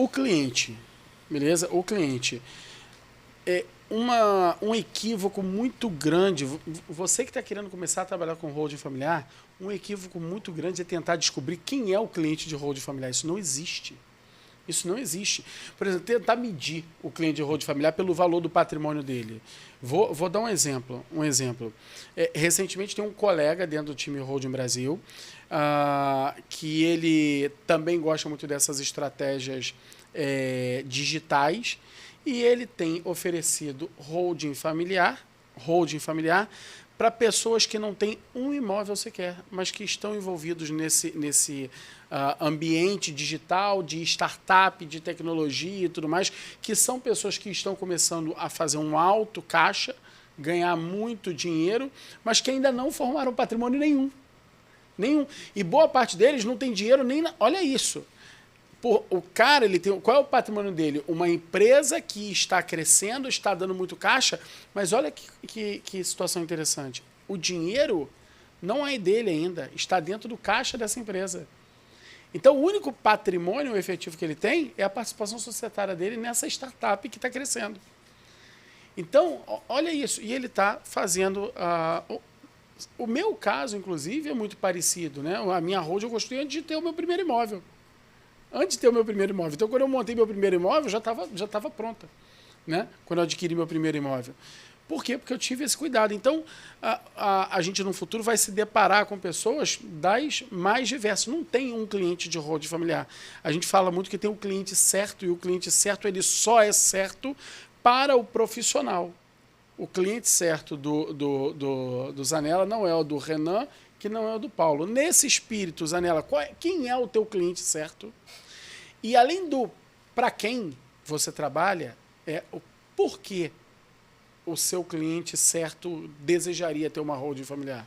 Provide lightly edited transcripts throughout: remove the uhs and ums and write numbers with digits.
cliente, beleza? O cliente. É um equívoco muito grande. Você que está querendo começar a trabalhar com holding familiar, um equívoco muito grande é tentar descobrir quem é o cliente de holding familiar. Isso não existe. Isso não existe. Por exemplo, tentar medir o cliente de holding familiar pelo valor do patrimônio dele. Vou dar um exemplo. Recentemente tem um colega dentro do time Holding Brasil que ele também gosta muito dessas estratégias digitais e ele tem oferecido holding familiar para pessoas que não têm um imóvel sequer, mas que estão envolvidos nesse ambiente digital, de startup, de tecnologia e tudo mais, que são pessoas que estão começando a fazer um alto caixa, ganhar muito dinheiro, mas que ainda não formaram patrimônio nenhum. E boa parte deles não tem dinheiro nem... Olha isso. O cara, ele tem... Qual é o patrimônio dele? Uma empresa que está crescendo, está dando muito caixa, mas olha que situação interessante. O dinheiro não é dele ainda, está dentro do caixa dessa empresa. Então, o único patrimônio efetivo que ele tem é a participação societária dele nessa startup que está crescendo. Então, olha isso. E ele está fazendo... o meu caso, inclusive, é muito parecido, né? A minha holding eu construí antes de ter o meu primeiro imóvel. Então, quando eu montei meu primeiro imóvel, já estava pronta, né? Quando eu adquiri meu primeiro imóvel. Por quê? Porque eu tive esse cuidado. Então, a gente no futuro vai se deparar com pessoas das mais diversas. Não tem um cliente de holding familiar. A gente fala muito que tem um cliente certo, e o cliente certo ele só é certo para o profissional. O cliente certo do Zanella não é o do Renan, que não é o do Paulo. Nesse espírito, Zanella, quem é o teu cliente certo? E além do para quem você trabalha, é o porquê o seu cliente certo desejaria ter uma holding familiar.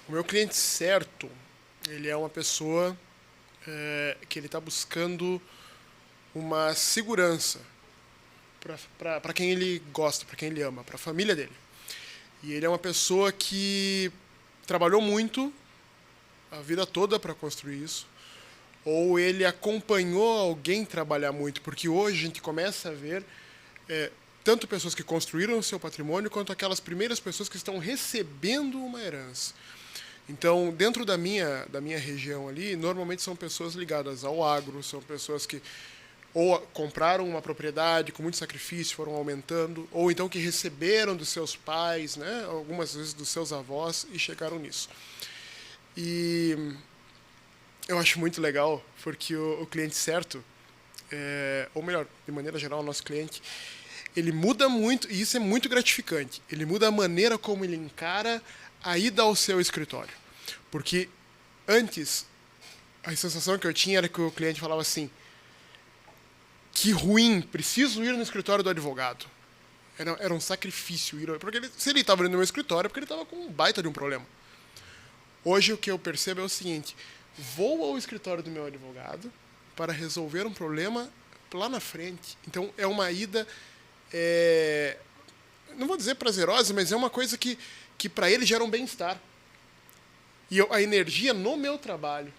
O meu cliente certo, ele é uma pessoa que ele está buscando uma segurança para quem ele gosta, para quem ele ama, para a família dele. E ele é uma pessoa que trabalhou muito a vida toda para construir isso, ou ele acompanhou alguém trabalhar muito, porque hoje a gente começa a ver tanto pessoas que construíram o seu patrimônio, quanto aquelas primeiras pessoas que estão recebendo uma herança. Então, dentro da minha região ali, normalmente são pessoas ligadas ao agro, são pessoas que ou compraram uma propriedade com muito sacrifício, foram aumentando, ou então que receberam dos seus pais, né, algumas vezes dos seus avós, e chegaram nisso. E eu acho muito legal, porque o cliente certo, ou melhor, de maneira geral, o nosso cliente, ele muda muito, e isso é muito gratificante, ele muda a maneira como ele encara a ida ao seu escritório. Porque antes, a sensação que eu tinha era que o cliente falava assim: que ruim, preciso ir no escritório do advogado. Era um sacrifício ir, porque se ele estava indo no meu escritório, é porque ele estava com um baita de um problema. Hoje o que eu percebo é o seguinte: vou ao escritório do meu advogado para resolver um problema lá na frente. Então é uma ida, não vou dizer prazerosa, mas é uma coisa que para ele gera um bem-estar. E a energia no meu trabalho,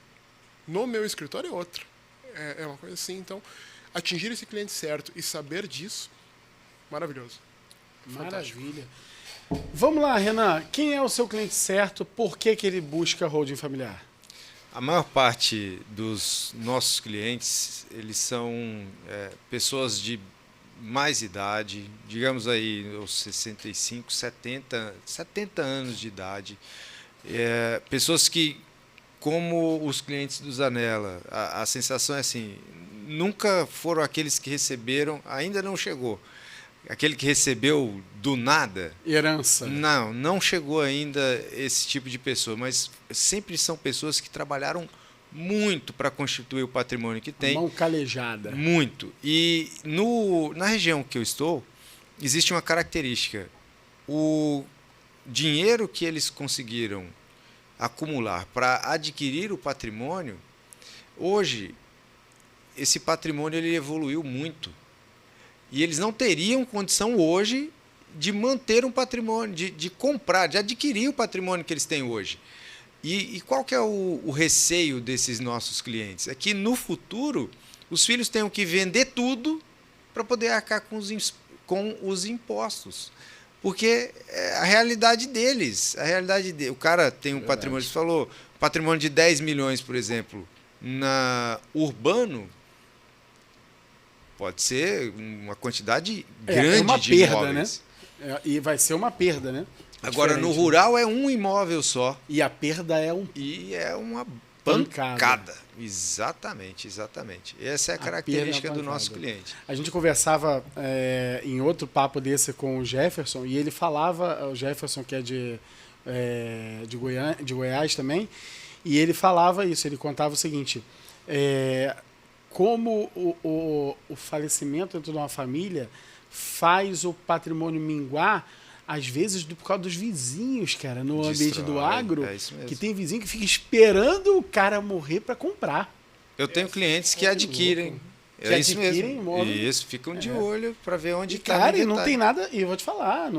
no meu escritório, é outra. É uma coisa assim. Então, atingir esse cliente certo e saber disso, maravilhoso. Maravilha. Vamos lá, Renan. Quem é o seu cliente certo? Por que ele busca holding familiar? A maior parte dos nossos clientes, eles são pessoas de mais idade, digamos aí, os 65, 70 anos de idade. Pessoas que, como os clientes do Zanella, a sensação é assim: nunca foram aqueles que receberam, ainda não chegou. Aquele que recebeu do nada. Herança. Não chegou ainda esse tipo de pessoa, mas sempre são pessoas que trabalharam muito para constituir o patrimônio que tem. Mão calejada. Muito. E na região que eu estou, existe uma característica. O dinheiro que eles conseguiram acumular para adquirir o patrimônio, hoje, esse patrimônio ele evoluiu muito. E eles não teriam condição hoje de manter um patrimônio, de comprar, de adquirir o patrimônio que eles têm hoje. E qual que é o receio desses nossos clientes? É que no futuro os filhos tenham que vender tudo para poder arcar com os impostos. Porque é a realidade deles. O cara tem um patrimônio, você falou, patrimônio de 10 milhões, por exemplo, urbano, pode ser uma quantidade grande uma de perda, imóveis. Né? E vai ser uma perda, né? Agora, no rural é um imóvel só. E a perda é uma pancada. pancada. Exatamente. Essa é a característica do nosso cliente. A gente conversava em outro papo desse com o Jefferson, e ele falava, o Jefferson que é de Goiás também, e ele falava isso, ele contava o seguinte, como o falecimento dentro de uma família faz o patrimônio minguar, às vezes por causa dos vizinhos, cara, no ambiente do agro, que tem vizinho que fica esperando o cara morrer para comprar. Eu tenho clientes que adquirem. Que adquirem imóvel. Isso, ficam de olho para ver onde está. Cara, e não tem nada, e eu vou te falar,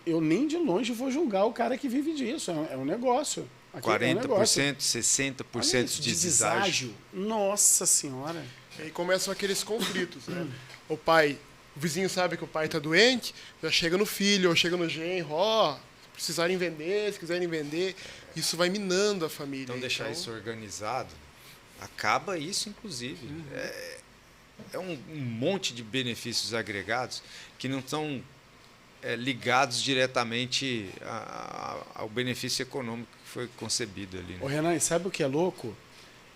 eu nem de longe vou julgar o cara que vive disso, é um negócio. 40%, 60% de deságio. Nossa Senhora. E aí começam aqueles conflitos, né? O vizinho sabe que o pai está doente, já chega no filho, ou chega no genro, se precisarem vender, se quiserem vender, isso vai minando a família. Então, deixar isso organizado, acaba isso, inclusive. É um monte de benefícios agregados que não estão ligados diretamente ao benefício econômico que foi concebido ali. Né? Ô Renan, e sabe o que é louco?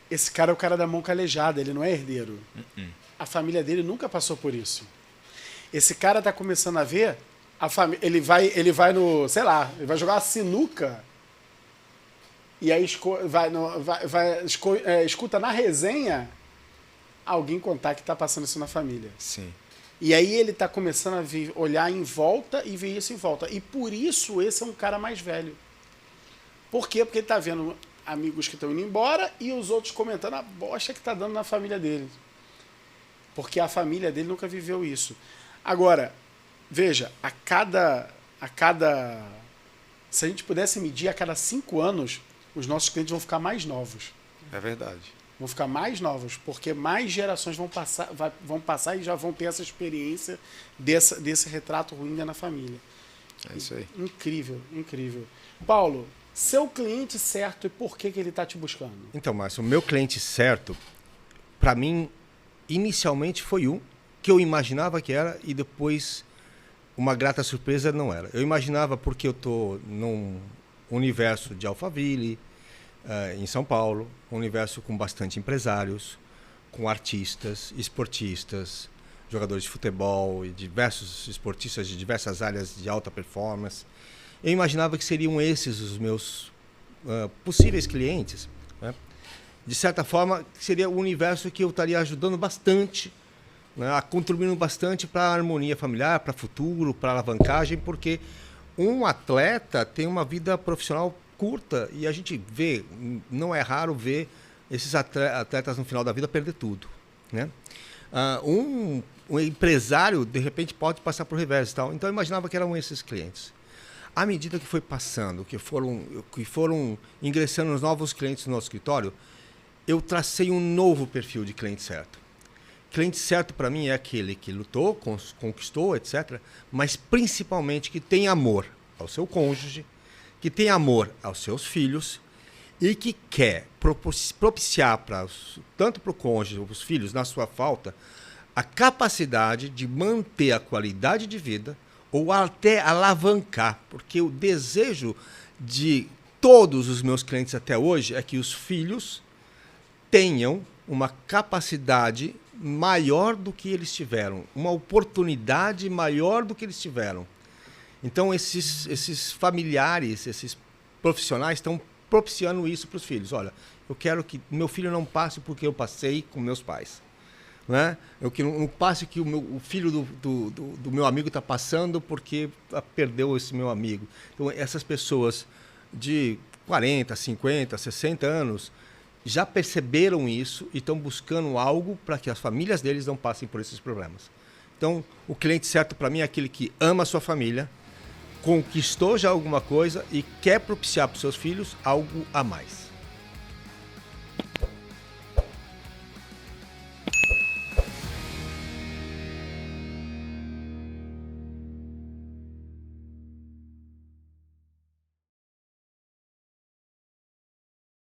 Esse cara é o cara da mão calejada, ele não é herdeiro. A família dele nunca passou por isso. Esse cara está começando a ver, ele vai no, sei lá, ele vai jogar uma sinuca e aí escuta na resenha alguém contar que está passando isso na família. Sim. E aí ele está começando a olhar em volta e ver isso em volta. E por isso esse é um cara mais velho. Por quê? Porque ele está vendo amigos que estão indo embora e os outros comentando a bosta que está dando na família dele. Porque a família dele nunca viveu isso. Agora, veja, se a gente pudesse medir, a cada 5 anos, os nossos clientes vão ficar mais novos. É verdade. Vão ficar mais novos, porque mais gerações vão passar e já vão ter essa experiência desse retrato ruim na família. É isso aí. Incrível, incrível. Paulo, seu cliente certo e por que ele está te buscando? Então, Márcio, o meu cliente certo, para mim, inicialmente foi um que eu imaginava que era e depois uma grata surpresa não era. Eu imaginava porque eu estou num universo de Alphaville, em São Paulo, um universo com bastante empresários, com artistas, esportistas, jogadores de futebol e diversos esportistas de diversas áreas de alta performance. Eu imaginava que seriam esses os meus possíveis clientes, né? De certa forma, seria o universo que eu estaria ajudando bastante, né? Contribuindo bastante para a harmonia familiar, para o futuro, para a alavancagem, porque um atleta tem uma vida profissional curta e a gente vê, não é raro ver esses atletas no final da vida perder tudo, né? Um empresário, de repente, pode passar por reverso e tal. Então, eu imaginava que eram esses clientes. À medida que foi passando, que foram ingressando os novos clientes no nosso escritório, eu tracei um novo perfil de cliente certo. Cliente certo, para mim, é aquele que lutou, conquistou, etc., mas principalmente que tem amor ao seu cônjuge, que tem amor aos seus filhos e que quer propiciar tanto para o cônjuge ou para os filhos, na sua falta, a capacidade de manter a qualidade de vida ou até alavancar, porque o desejo de todos os meus clientes até hoje é que os filhos tenham uma capacidade maior do que eles tiveram, uma oportunidade maior do que eles tiveram. Então, esses familiares, esses profissionais estão propiciando isso para os filhos. Olha, eu quero que meu filho não passe porque eu passei com meus pais. Né? Eu que não passe que o filho do meu amigo está passando porque perdeu esse meu amigo. Então, essas pessoas de 40, 50, 60 anos já perceberam isso e estão buscando algo para que as famílias deles não passem por esses problemas. Então, o cliente certo para mim é aquele que ama a sua família, conquistou já alguma coisa e quer propiciar para os seus filhos algo a mais.